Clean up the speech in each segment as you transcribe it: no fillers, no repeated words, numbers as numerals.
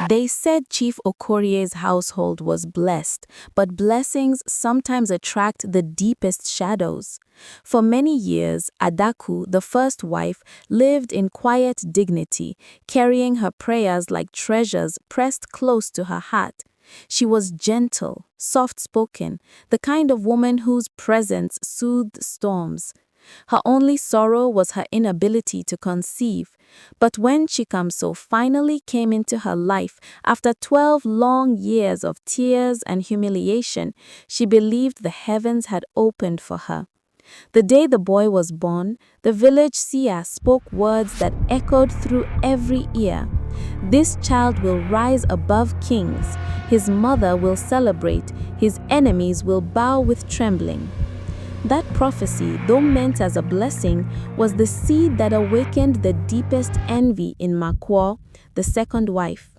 They said Chief Okorie's household was blessed, but blessings sometimes attract the deepest shadows. For many years, Adaku, the first wife, lived in quiet dignity, carrying her prayers like treasures pressed close to her heart. She was gentle, soft-spoken, the kind of woman whose presence soothed storms. Her only sorrow was her inability to conceive. But when Chikamso finally came into her life after 12 long years of tears and humiliation, she believed the heavens had opened for her. The day the boy was born, the village seer spoke words that echoed through every ear. This child will rise above kings. His mother will celebrate. His enemies will bow with trembling. That prophecy, though meant as a blessing, was the seed that awakened the deepest envy in Makwo, the second wife.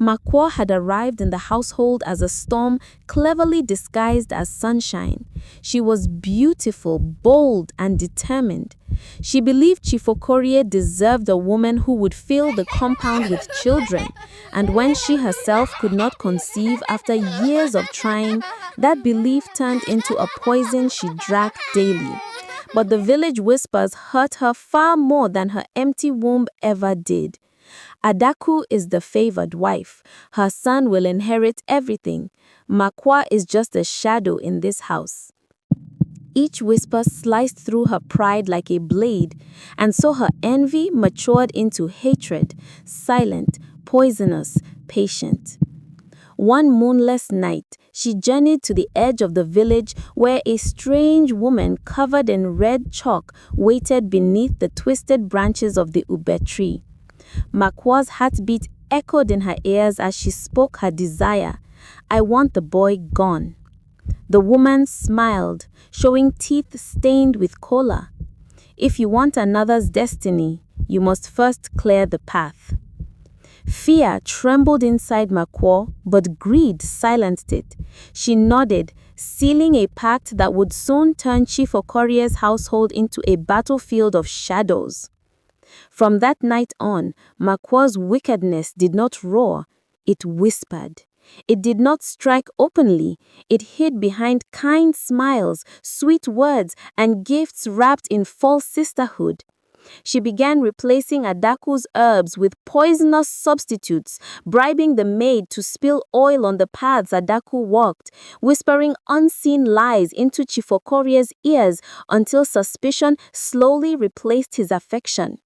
Makwo had arrived in the household as a storm cleverly disguised as sunshine. She was beautiful, bold, and determined. She believed Chief Okorie deserved a woman who would fill the compound with children, and when she herself could not conceive after years of trying, that belief turned into a poison she drank daily. But the village whispers hurt her far more than her empty womb ever did. Adaku is the favored wife. Her son will inherit everything. Makwa is just a shadow in this house. Each whisper sliced through her pride like a blade, and so her envy matured into hatred, silent, poisonous, patient. One moonless night, she journeyed to the edge of the village where a strange woman covered in red chalk waited beneath the twisted branches of the ube tree. Makwa's heartbeat echoed in her ears as she spoke her desire. "I want the boy gone." The woman smiled, showing teeth stained with kola. "If you want another's destiny, you must first clear the path." Fear trembled inside Makwo, but greed silenced it. She nodded, sealing a pact that would soon turn Chief Okorie's household into a battlefield of shadows. From that night on, Makwo's wickedness did not roar, it whispered. It did not strike openly, it hid behind kind smiles, sweet words, and gifts wrapped in false sisterhood. She began replacing Adaku's herbs with poisonous substitutes, bribing the maid to spill oil on the paths Adaku walked, whispering unseen lies into Chief Okorie's ears until suspicion slowly replaced his affection.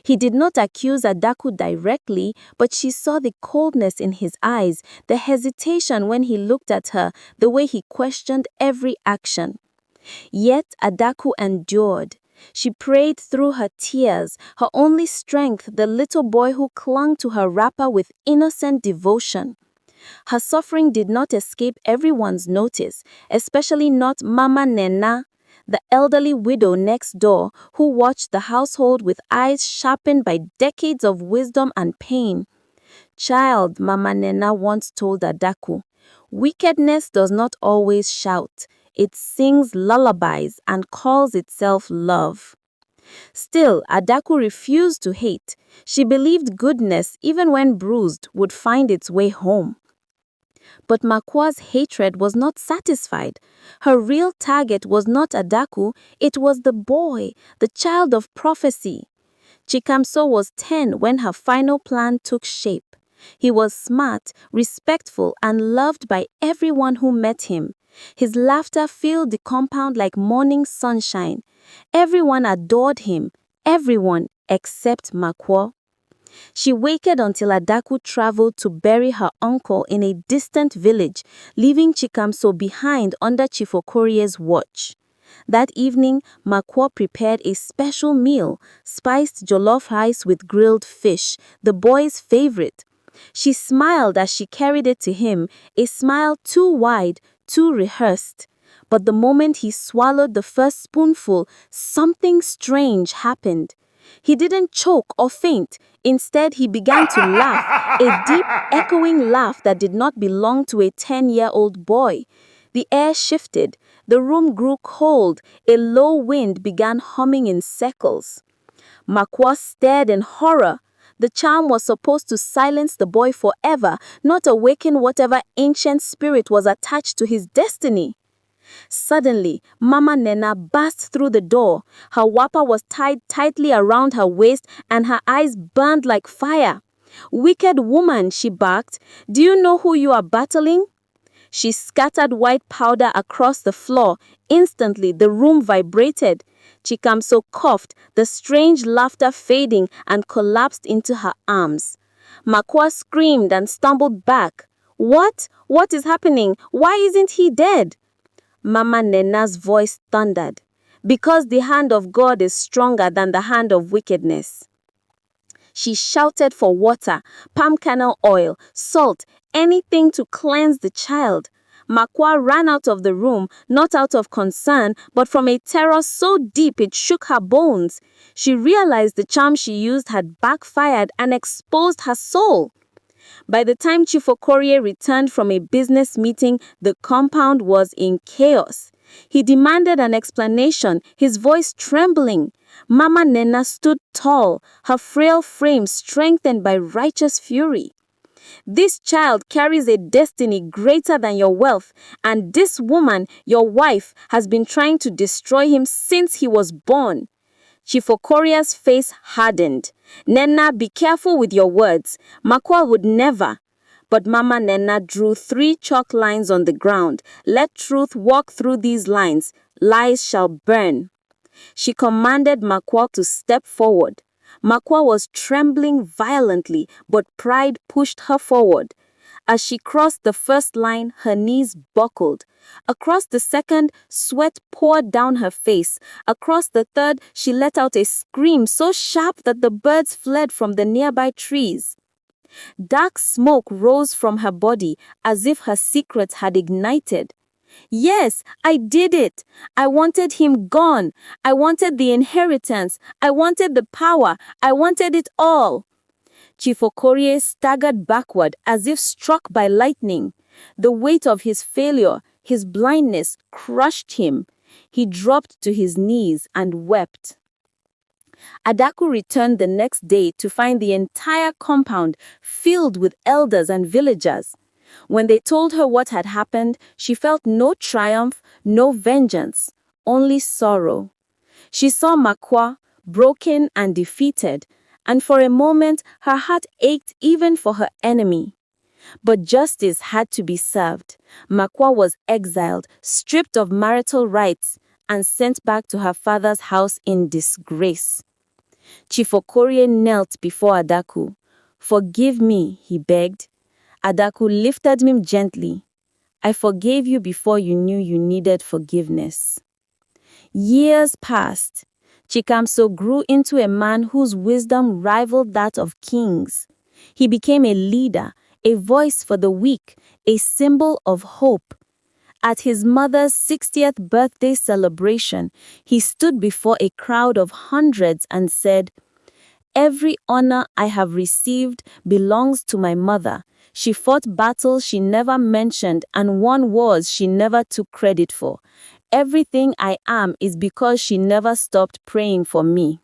He did not accuse Adaku directly, but she saw the coldness in his eyes, the hesitation when he looked at her, the way he questioned every action. Yet Adaku endured. She prayed through her tears, her only strength, the little boy who clung to her wrapper with innocent devotion. Her suffering did not escape everyone's notice, especially not Mama Nena, the elderly widow next door who watched the household with eyes sharpened by decades of wisdom and pain. "Child," Mama Nena once told Adaku, "wickedness does not always shout. It sings lullabies and calls itself love." Still, Adaku refused to hate. She believed goodness, even when bruised, would find its way home. But Makwa's hatred was not satisfied. Her real target was not Adaku, it was the boy, the child of prophecy. Chikamso was 10 when her final plan took shape. He was smart, respectful, and loved by everyone who met him. His laughter filled the compound like morning sunshine. Everyone adored him, everyone except Makwo. She waited until Adaku traveled to bury her uncle in a distant village, leaving Chikamso behind under Chief Okorie's watch. That evening, Makwo prepared a special meal, spiced jollof rice with grilled fish, the boy's favorite. She smiled as she carried it to him, a smile too wide, too rehearsed. But the moment he swallowed the first spoonful, something strange happened. He didn't choke or faint. Instead, he began to laugh, a deep, echoing laugh that did not belong to a 10-year-old boy. The air shifted. The room grew cold. A low wind began humming in circles. Makwa stared in horror. The charm was supposed to silence the boy forever, not awaken whatever ancient spirit was attached to his destiny. Suddenly, Mama Nena burst through the door. Her wrapper was tied tightly around her waist and her eyes burned like fire. "Wicked woman," she barked, "do you know who you are battling?" She scattered white powder across the floor. Instantly, the room vibrated. Chikamso coughed, the strange laughter fading, and collapsed into her arms. Makwa screamed and stumbled back. "What? What is happening? Why isn't he dead?" Mama Nena's voice thundered. "Because the hand of God is stronger than the hand of wickedness." She shouted for water, palm kernel oil, salt, anything to cleanse the child. Makwa ran out of the room, not out of concern, but from a terror so deep it shook her bones. She realized the charm she used had backfired and exposed her soul. By the time Chief Okorie returned from a business meeting, the compound was in chaos. He demanded an explanation, his voice trembling. Mama Nena stood tall, her frail frame strengthened by righteous fury. "This child carries a destiny greater than your wealth, and this woman, your wife, has been trying to destroy him since he was born." Chief Okorie's face hardened. "Nena, be careful with your words. Makwa would never." But Mama Nena drew 3 chalk lines on the ground. "Let truth walk through these lines. Lies shall burn." She commanded Makwa to step forward. Makwa was trembling violently, but pride pushed her forward. As she crossed the first line, her knees buckled. Across the second, sweat poured down her face. Across the third, she let out a scream so sharp that the birds fled from the nearby trees. Dark smoke rose from her body as if her secrets had ignited. "Yes, I did it. I wanted him gone. I wanted the inheritance. I wanted the power. I wanted it all." Chief Okorie staggered backward as if struck by lightning. The weight of his failure, his blindness, crushed him. He dropped to his knees and wept. Adaku returned the next day to find the entire compound filled with elders and villagers. When they told her what had happened, she felt no triumph, no vengeance, only sorrow. She saw Makwa, broken and defeated, and for a moment her heart ached even for her enemy. But justice had to be served. Makwa was exiled, stripped of marital rights, and sent back to her father's house in disgrace. Chief Okorie knelt before Adaku. "Forgive me," he begged. Adaku lifted him gently. "I forgave you before you knew you needed forgiveness." Years passed. Chikamso grew into a man whose wisdom rivaled that of kings. He became a leader, a voice for the weak, a symbol of hope. At his mother's 60th birthday celebration, he stood before a crowd of hundreds and said, "Every honor I have received belongs to my mother. She fought battles she never mentioned and won wars she never took credit for. Everything I am is because she never stopped praying for me."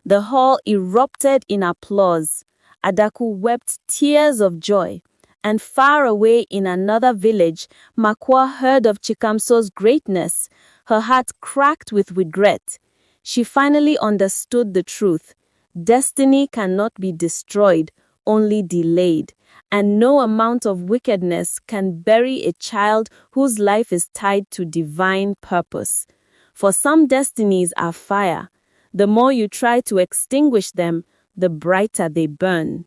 The hall erupted in applause. Adaku wept tears of joy. And far away in another village, Makwa heard of Chikamso's greatness. Her heart cracked with regret. She finally understood the truth. Destiny cannot be destroyed, only delayed. And no amount of wickedness can bury a child whose life is tied to divine purpose. For some destinies are fire. The more you try to extinguish them, the brighter they burn.